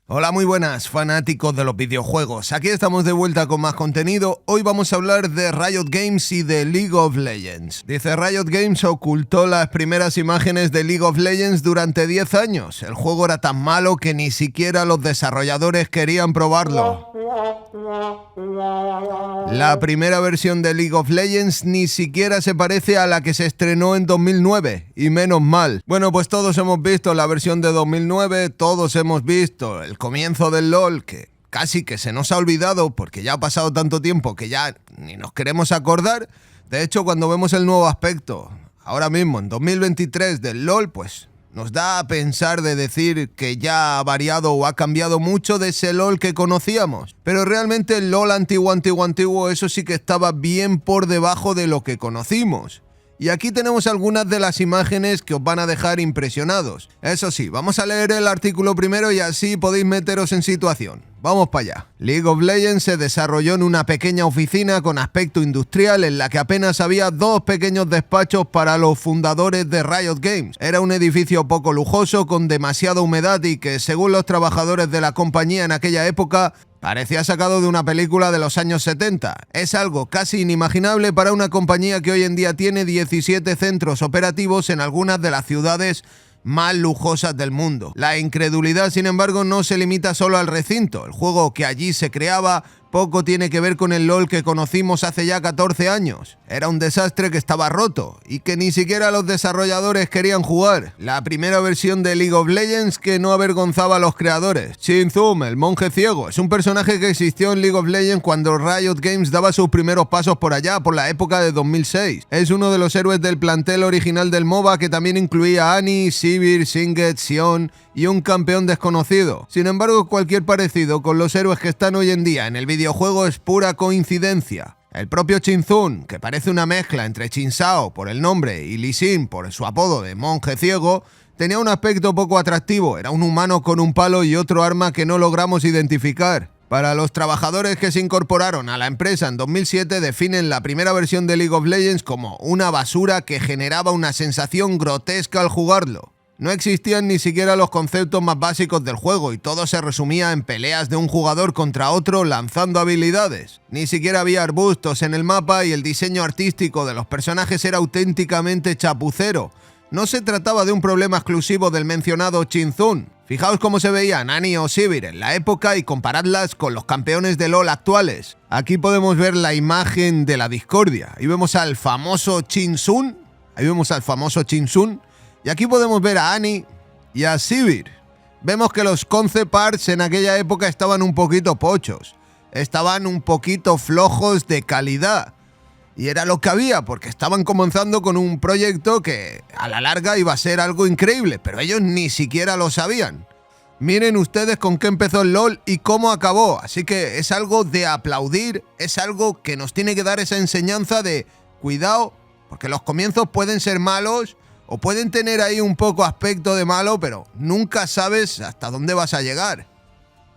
Hola, muy buenas, fanáticos de los videojuegos. Aquí estamos de vuelta con más contenido. Hoy vamos a hablar de Riot Games y de League of Legends. Dice, Riot Games ocultó las primeras imágenes de League of Legends durante 10 años. El juego era tan malo que ni siquiera los desarrolladores querían probarlo. La primera versión de League of Legends ni siquiera se parece a la que se estrenó en 2009, y menos mal. Bueno, pues todos hemos visto la versión de 2009, todos hemos visto el comienzo del LoL, que casi que se nos ha olvidado porque ya ha pasado tanto tiempo que ya ni nos queremos acordar. De hecho, cuando vemos el nuevo aspecto, ahora mismo en 2023 del LoL, pues nos da a pensar de decir que ya ha variado o ha cambiado mucho de ese LoL que conocíamos. Pero realmente el LoL antiguo, eso sí que estaba bien por debajo de lo que conocimos. Y aquí tenemos algunas de las imágenes que os van a dejar impresionados. Eso sí, vamos a leer el artículo primero y así podéis meteros en situación. Vamos para allá. League of Legends se desarrolló en una pequeña oficina con aspecto industrial en la que apenas había 2 pequeños despachos para los fundadores de Riot Games. Era un edificio poco lujoso con demasiada humedad y que, según los trabajadores de la compañía en aquella época, parecía sacado de una película de los años 70. Es algo casi inimaginable para una compañía que hoy en día tiene 17 centros operativos en algunas de las ciudades más lujosas del mundo. La incredulidad, sin embargo, no se limita solo al recinto. El juego que allí se creaba poco tiene que ver con el LoL que conocimos hace ya 14 años. Era un desastre que estaba roto y que ni siquiera los desarrolladores querían jugar. La primera versión de League of Legends que no avergonzaba a los creadores. Chinzum, el monje ciego, es un personaje que existió en League of Legends cuando Riot Games daba sus primeros pasos por allá, por la época de 2006. Es uno de los héroes del plantel original del MOBA que también incluía a Annie, Sivir, Singed, Sion y un campeón desconocido. Sin embargo, cualquier parecido con los héroes que están hoy en día en el videojuego es pura coincidencia. El propio Chinzun, que parece una mezcla entre Xin Zhao por el nombre y Lee Sin por su apodo de monje ciego, tenía un aspecto poco atractivo. Era un humano con un palo y otro arma que no logramos identificar. Para los trabajadores que se incorporaron a la empresa en 2007 definen la primera versión de League of Legends como una basura que generaba una sensación grotesca al jugarlo. No existían ni siquiera los conceptos más básicos del juego y todo se resumía en peleas de un jugador contra otro lanzando habilidades. Ni siquiera había arbustos en el mapa y el diseño artístico de los personajes era auténticamente chapucero. No se trataba de un problema exclusivo del mencionado Chinzun. Fijaos cómo se veían Annie o Sivir en la época y comparadlas con los campeones de LoL actuales. Aquí podemos ver la imagen de la discordia. Ahí vemos al famoso Chinzun. Y aquí podemos ver a Annie y a Sivir. Vemos que los concept arts en aquella época estaban un poquito pochos. Estaban un poquito flojos de calidad. Y era lo que había, porque estaban comenzando con un proyecto que a la larga iba a ser algo increíble, pero ellos ni siquiera lo sabían. Miren ustedes con qué empezó el LoL y cómo acabó. Así que es algo de aplaudir, es algo que nos tiene que dar esa enseñanza de cuidado, porque los comienzos pueden ser malos, o pueden tener ahí un poco aspecto de malo, pero nunca sabes hasta dónde vas a llegar.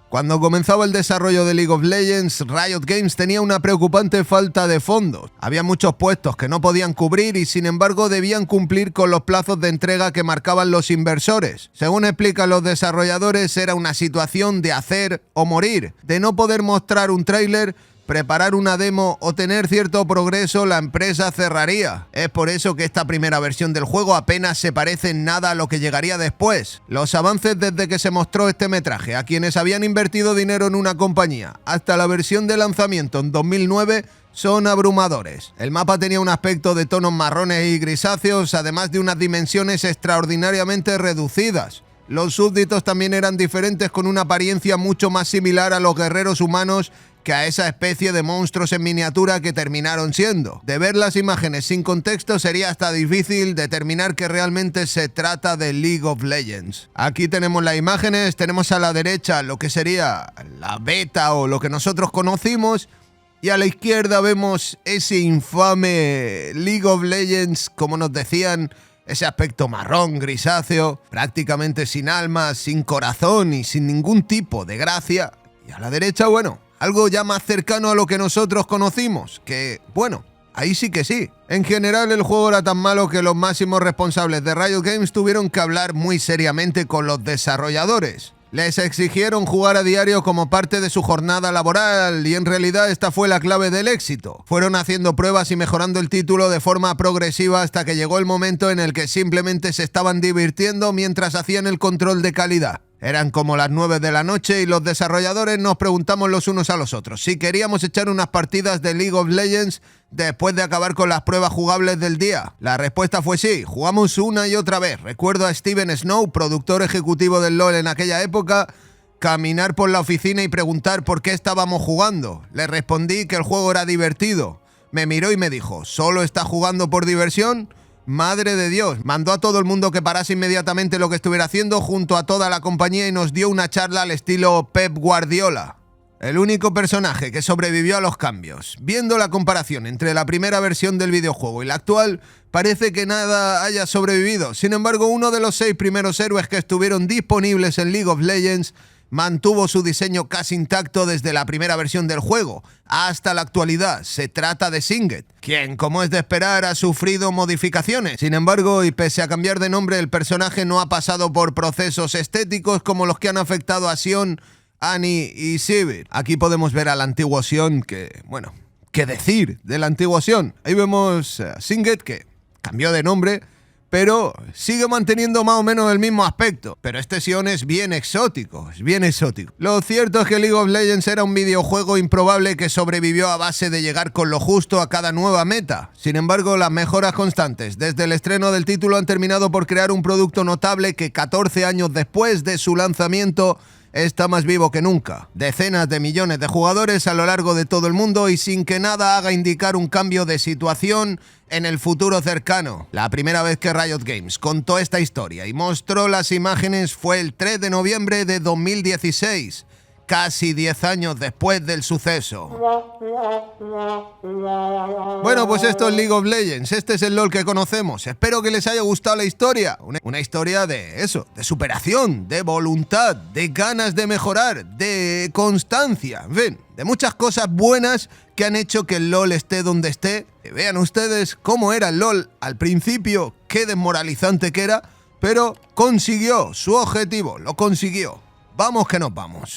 Cuando comenzaba el desarrollo de League of Legends, Riot Games tenía una preocupante falta de fondos. Había muchos puestos que no podían cubrir y sin embargo debían cumplir con los plazos de entrega que marcaban los inversores. Según explican los desarrolladores, era una situación de hacer o morir, de no poder mostrar un tráiler, preparar una demo o tener cierto progreso, la empresa cerraría. Es por eso que esta primera versión del juego apenas se parece en nada a lo que llegaría después. Los avances desde que se mostró este metraje a quienes habían invertido dinero en una compañía hasta la versión de lanzamiento en 2009 son abrumadores. El mapa tenía un aspecto de tonos marrones y grisáceos, además de unas dimensiones extraordinariamente reducidas. Los súbditos también eran diferentes, con una apariencia mucho más similar a los guerreros humanos que a esa especie de monstruos en miniatura que terminaron siendo. De ver las imágenes sin contexto sería hasta difícil determinar que realmente se trata de League of Legends. Aquí tenemos las imágenes, tenemos a la derecha lo que sería la beta o lo que nosotros conocimos, y a la izquierda vemos ese infame League of Legends, como nos decían, ese aspecto marrón, grisáceo, prácticamente sin alma, sin corazón y sin ningún tipo de gracia. Y a la derecha, bueno, algo ya más cercano a lo que nosotros conocimos, que, bueno, ahí sí que sí. En general, el juego era tan malo que los máximos responsables de Riot Games tuvieron que hablar muy seriamente con los desarrolladores. Les exigieron jugar a diario como parte de su jornada laboral y en realidad esta fue la clave del éxito. Fueron haciendo pruebas y mejorando el título de forma progresiva hasta que llegó el momento en el que simplemente se estaban divirtiendo mientras hacían el control de calidad. Eran como las 9 de la noche y los desarrolladores nos preguntamos los unos a los otros si queríamos echar unas partidas de League of Legends después de acabar con las pruebas jugables del día. La respuesta fue sí, jugamos una y otra vez. Recuerdo a Steven Snow, productor ejecutivo del LoL en aquella época, caminar por la oficina y preguntar por qué estábamos jugando. Le respondí que el juego era divertido. Me miró y me dijo, ¿solo estás jugando por diversión? Madre de Dios, mandó a todo el mundo que parase inmediatamente lo que estuviera haciendo junto a toda la compañía y nos dio una charla al estilo Pep Guardiola. El único personaje que sobrevivió a los cambios. Viendo la comparación entre la primera versión del videojuego y la actual, parece que nada haya sobrevivido. Sin embargo, uno de los 6 primeros héroes que estuvieron disponibles en League of Legends mantuvo su diseño casi intacto desde la primera versión del juego hasta la actualidad. Se trata de Singed, quien, como es de esperar, ha sufrido modificaciones. Sin embargo, y pese a cambiar de nombre, el personaje no ha pasado por procesos estéticos como los que han afectado a Sion, Annie y Sivir. Aquí podemos ver al antiguo Sion que, bueno, ¿qué decir del antiguo Sion? Ahí vemos a Singed que cambió de nombre, pero sigue manteniendo más o menos el mismo aspecto. Pero este Sion es bien exótico, es bien exótico. Lo cierto es que League of Legends era un videojuego improbable que sobrevivió a base de llegar con lo justo a cada nueva meta. Sin embargo, las mejoras constantes desde el estreno del título han terminado por crear un producto notable que 14 años después de su lanzamiento está más vivo que nunca. Decenas de millones de jugadores a lo largo de todo el mundo y sin que nada haga indicar un cambio de situación en el futuro cercano. La primera vez que Riot Games contó esta historia y mostró las imágenes fue el 3 de noviembre de 2016, casi 10 años después del suceso. Bueno, pues esto es League of Legends, este es el LoL que conocemos. Espero que les haya gustado la historia. Una historia de eso, de superación, de voluntad, de ganas de mejorar, de constancia, en fin, de muchas cosas buenas que han hecho que el LoL esté donde esté. Vean ustedes cómo era el LoL al principio, qué desmoralizante que era, pero consiguió su objetivo, lo consiguió. Vamos que nos vamos.